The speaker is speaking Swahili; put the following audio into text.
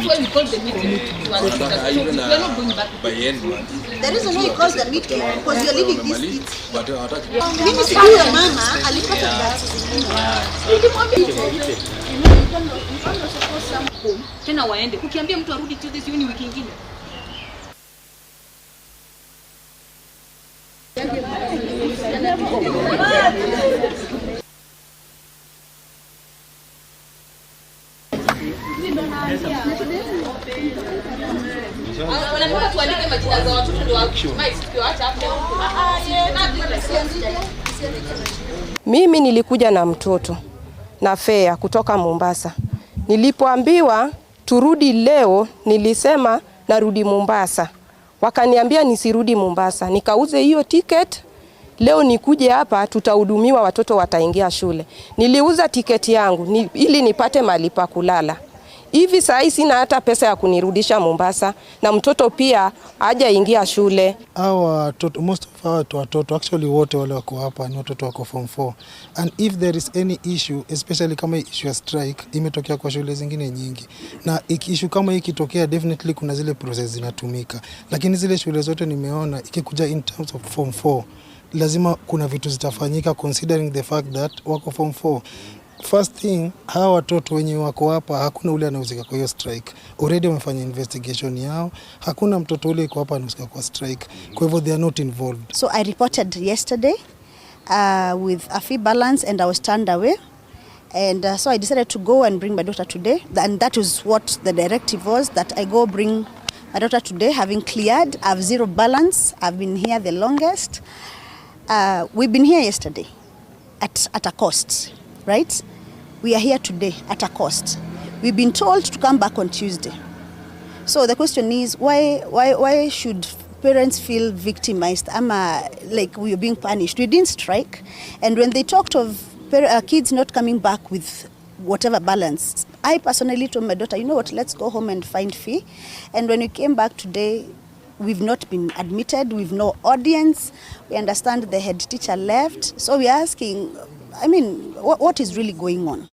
That's why we call the meeting. We are not going back. The reason why you call the meeting because you're leaving these kids. Mimi sijui ya mama alipata tena waende. Ukiambia mtu arudi Tuesday sioni wiki nyingine. Mimi nilikuja na mtoto na fea kutoka Mombasa. Nilipoambiwa turudi leo, nilisema narudi Mombasa. Wakaniambia nisirudi Mombasa. Nikauze hiyo ticket. Leo nikuje hapa tutahudumiwa, watoto wataingia shule. Niliuza tiketi yangu ili nipate mahali pa kulala. Hivi saa hii sina hata pesa ya kunirudisha Mombasa na mtoto pia hajaingia shule. Most of our watoto actually wote wale wako hapa ni watoto wako form 4. And if there is any issue, especially kama issue ya strike imetokea kwa shule zingine nyingi. Na issue kama hii ikitokea definitely kuna zile process zinatumika. Lakini zile shule zote nimeona ikikuja in terms of form 4 lazima kuna vitu zitafanyika considering the fact that wako form 4. First thing, hawa watoto wenye wako hapa hakuna ule anahusika kwa hiyo strike. Already wamefanya investigation yao. Hakuna mtoto ule yuko hapa anahusika kwa strike. Kwa hivyo they are not involved. So I reported yesterday with a fee balance and I was turned away. And so I decided to go and bring my daughter today. And that is what the directive was, that I go bring my daughter today, having cleared. I have zero balance. I've been here the longest. We've been here yesterday at a cost, right? We are here today at a cost. We've been told to come back on Tuesday. So the question is, why should parents feel victimized? Like we are being punished. We didn't strike. And when they talked of kids not coming back with whatever balance, I personally told my daughter, you know what, let's go home and find fee. And when we came back today, we've not been admitted, we've no audience. We understand the head teacher left. So we're asking, what is really going on?